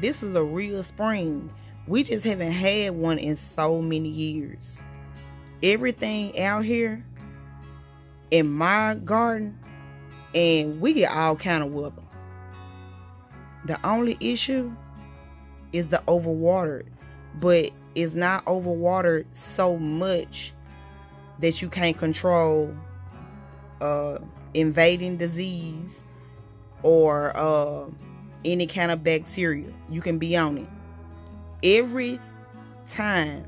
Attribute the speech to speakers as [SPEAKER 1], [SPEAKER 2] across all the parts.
[SPEAKER 1] this is a real spring. We just haven't had one in so many years. Everything out here in my garden, and we get all kind of weather. The only issue is the overwatered, but it's not overwatered so much that you can't control invading disease or any kind of bacteria. You can be on it. Every time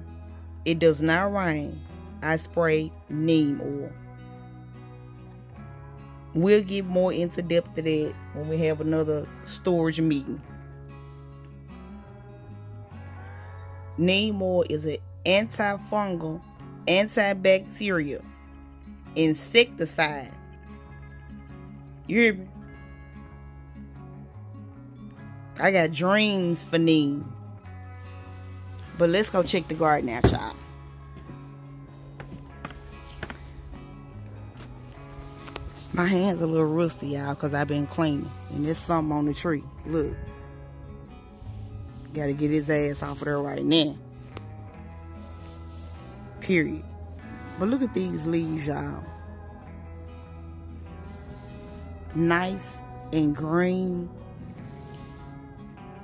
[SPEAKER 1] it does not rain, I spray neem oil. We'll get more into depth to that when we have another storage meeting. Neem oil is an antifungal, antibacterial, insecticide. You hear me? I got dreams for neem. But let's go check the garden out, y'all. My hands a little rusty, y'all, because I've been cleaning. And there's something on the tree. Look. Gotta get his ass off of there right now. Period. But look at these leaves, y'all. Nice and green.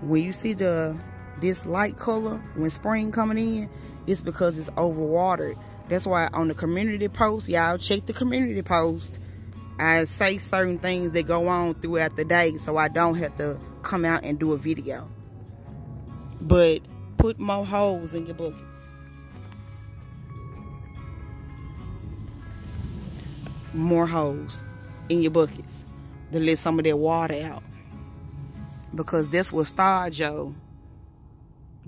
[SPEAKER 1] When you see this light color when spring coming in, it's because it's overwatered. That's why on the community post, y'all check the community post. I say certain things that go on throughout the day so I don't have to come out and do a video. But put more holes in your buckets. More holes in your buckets to let some of that water out. Because that's what starts your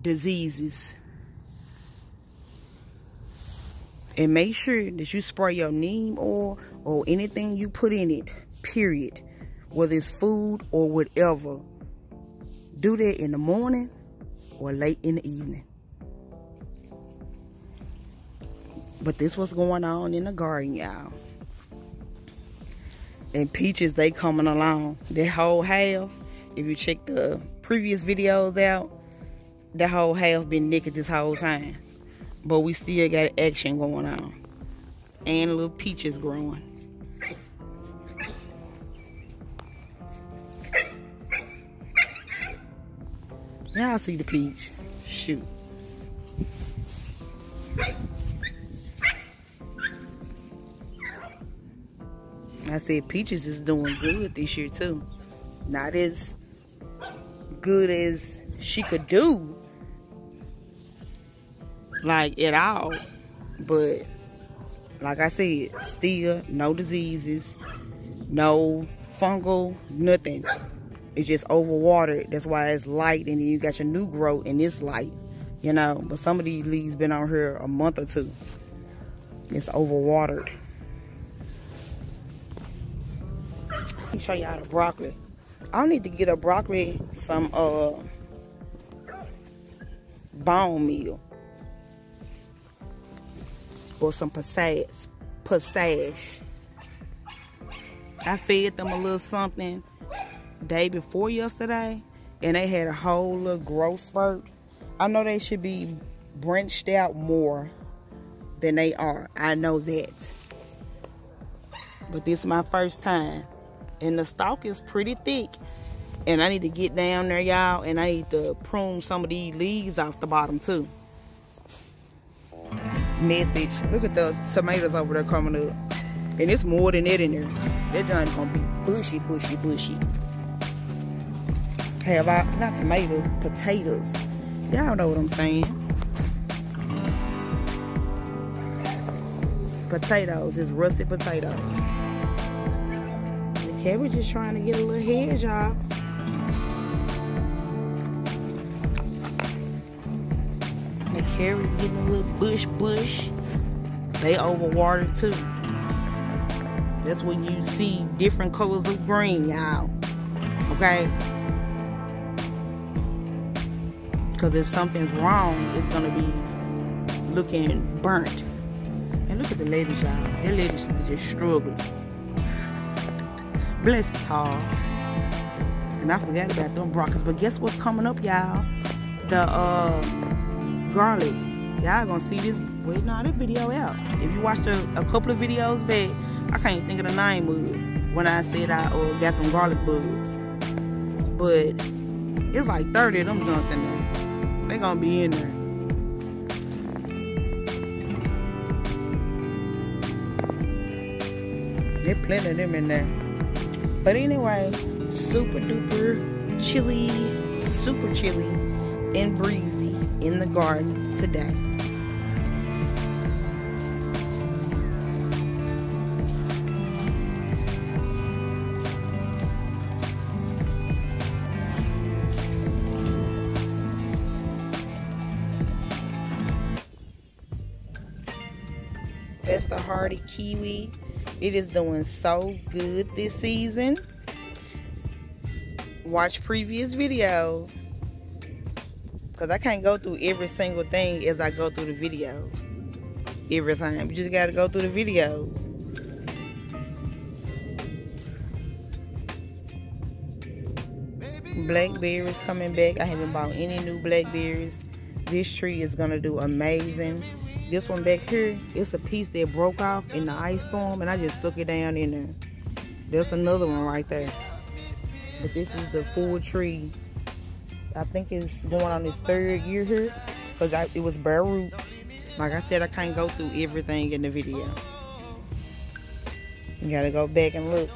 [SPEAKER 1] diseases. And make sure that you spray your neem oil or anything you put in it, period. Whether it's food or whatever. Do that in the morning or late in the evening. But this what's going on in the garden, y'all. And peaches, they coming along. That whole half, if you check the previous videos out, that whole half been naked this whole time. But we still got action going on. And little peaches growing. Y'all see the peach. Shoot. I said peaches is doing good this year too. Not as good as she could do. Like at all. But like I said, still no diseases, no fungal, nothing. It's just overwatered. That's why it's light, and then you got your new growth and it's light. You know, but some of these leaves been on here a month or two. It's overwatered. Let me show y'all the broccoli. I need to get a broccoli some bone meal. Or some pistache. I fed them a little something day before yesterday, and they had a whole little growth spurt. I know they should be branched out more than they are. I know that. But this is my first time. And the stalk is pretty thick. And I need to get down there, y'all, and I need to prune some of these leaves off the bottom too. Message. Look at the tomatoes over there coming up. And it's more than that in there. That joint's gonna be bushy, bushy, bushy. Have I, not tomatoes, potatoes. Y'all know what I'm saying. Potatoes, it's russet potatoes. The cabbage is trying to get a little hedge, y'all. The carrots getting a little bush. They overwatered too. That's when you see different colors of green, y'all. Okay? Because if something's wrong, it's going to be looking burnt. And look at the lettuce, y'all. Their lettuce is just struggling. Bless his heart. And I forgot about them broccoli. But guess what's coming up, y'all? The garlic. Y'all gonna see this. Well, nah, this video out. If you watched a couple of videos back, I can't think of the name of it when I said I got some garlic bulbs. But it's like 30 of them junks in there. They gonna be in there. There's plenty of them in there. But anyway, super duper chilly, super chilly and breezy in the garden today. That's the hardy kiwi. It is doing so good this season. Watch previous videos, because I can't go through every single thing as I go through the videos every time. You just got to go through the videos. Blackberries coming back. I haven't bought any new blackberries. This tree is going to do amazing. This one back here, it's a piece that broke off in the ice storm, and I just stuck it down in there. There's another one right there. But this is the full tree. I think it's going on its 3rd year here, because it was bare root. Like I said, I can't go through everything in the video. You gotta go back and look.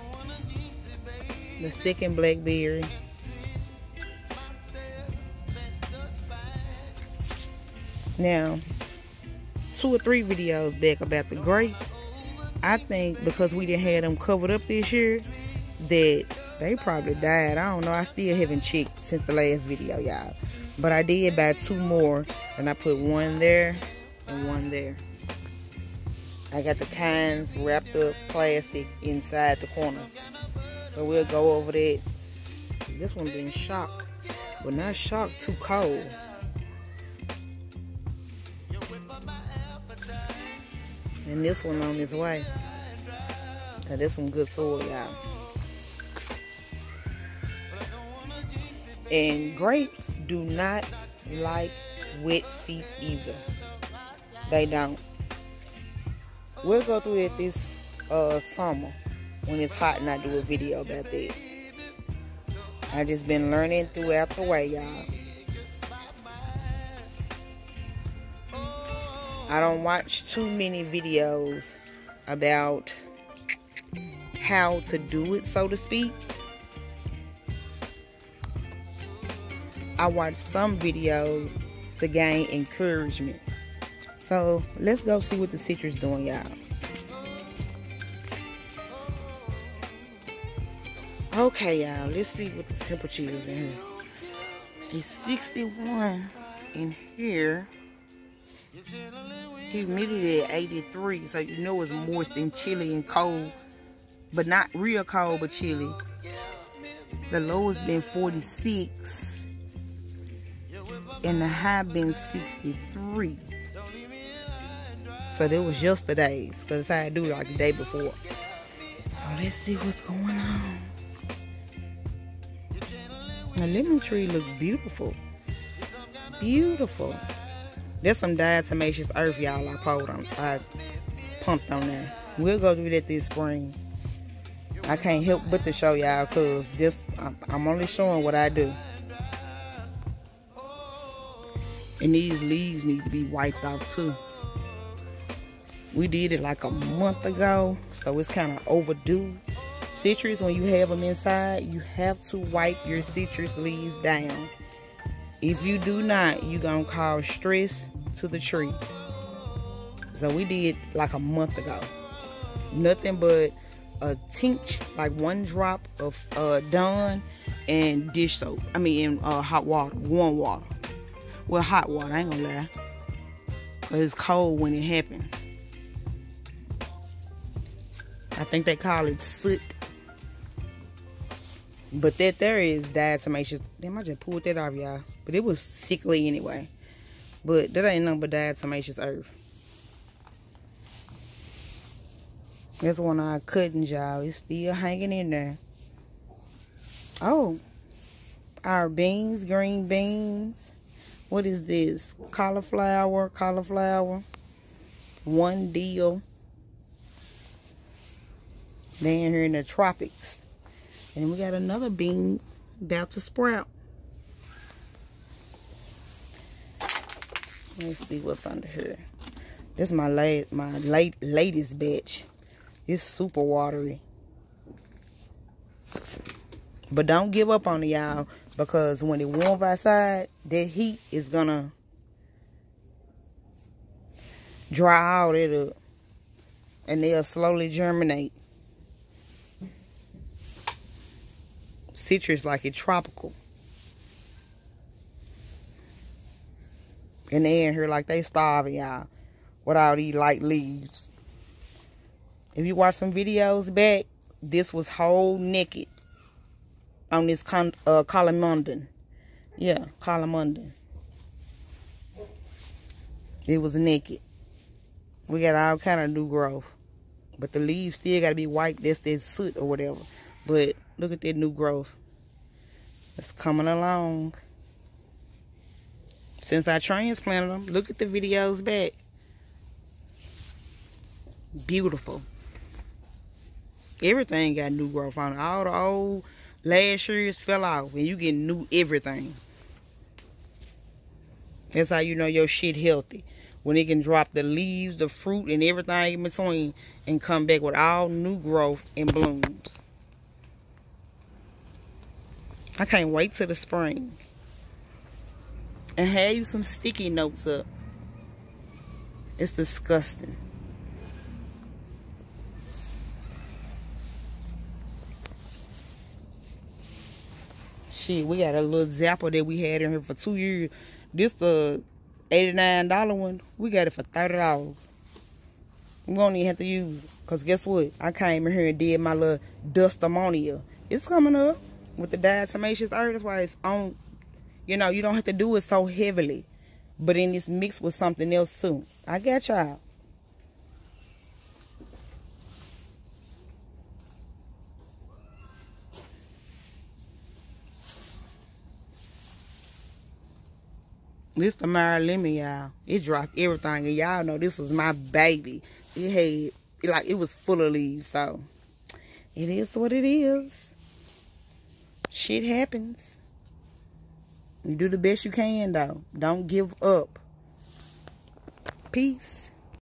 [SPEAKER 1] The second blackberry. Now, 2 or 3 videos back about the grapes, I think because we didn't have them covered up this year, that they probably died. I don't know. I still haven't checked since the last video, y'all. But I did buy 2 more, and I put one there and one there. I got the kinds wrapped up plastic inside the corner. So we'll go over that. This one been shocked, but not shocked, too cold. And this one on its way. Cause there's some good soil, y'all. And grapes do not like wet feet either. They don't. We'll go through it this summer when it's hot and I do a video about that. I just been learning throughout the way, y'all. I don't watch too many videos about how to do it, so to speak. I watch some videos to gain encouragement. So let's go see what the citrus doing, y'all. Okay, y'all, let's see what the temperature is in here. It's 61 in here. Humidity at 83, so you know it's moist and chilly and cold, but not real cold, but chilly. The lowest been 46 and the high been 63. So that was yesterday's, because that's how I do it, like the day before. So let's see what's going on. The lemon tree looks beautiful. Beautiful. There's some diatomaceous earth, y'all, I pumped on there. We'll go do that this spring. I can't help but to show y'all, because I'm only showing what I do. And these leaves need to be wiped off too. We did it like a month ago, so it's kind of overdue. Citrus, when you have them inside, you have to wipe your citrus leaves down. If you do not, you're going to cause stress to the tree. So we did like a month ago. Nothing but a tinct, like 1 drop of Dawn and dish soap. I mean, hot water, warm water. Well, hot water, I ain't gonna lie. Because it's cold when it happens. I think they call it soot. But that there is diatomaceous. Damn, I just pulled that off, y'all. But it was sickly anyway. But that ain't nothing but diatomaceous earth. That's one of our cuttings, y'all. It's still hanging in there. Oh, our beans, green beans. What is this? Cauliflower. One deal. Then here in the tropics. And we got another bean about to sprout. Let's see what's under here. This is my latest batch. It's super watery. But don't give up on it, y'all, because when it warms outside, that heat is gonna dry all that up, and they'll slowly germinate. Citrus like it's tropical. And they in here like they starving, y'all, with all these light leaves. If you watch some videos back, this was whole naked on this Columbundon. Yeah, Columbundon. It was naked. We got all kind of new growth. But the leaves still got to be white. That's that soot or whatever. But look at that new growth. It's coming along. Since I transplanted them, look at the videos back. Beautiful. Everything got new growth on it. All the old last years fell off, and you get new everything. That's how you know your shit healthy. When it can drop the leaves, the fruit, and everything in between, and come back with all new growth and blooms. I can't wait till the spring. And have you some sticky notes up. It's disgusting. Shit, we got a little zapper that we had in here for 2 years. This the $89 one. We got it for $30. We won't even have to use it. Because guess what? I came in here and did my little dust ammonia. It's coming up with the diatomaceous earth. That's why it's on. You know, you don't have to do it so heavily. But then it's mixed with something else too. I got y'all. This the Mara Lemon, y'all. It dropped everything. And y'all know this was my baby. It had, like, it was full of leaves. So, it is what it is. Shit happens. You do the best you can, though. Don't give up. Peace.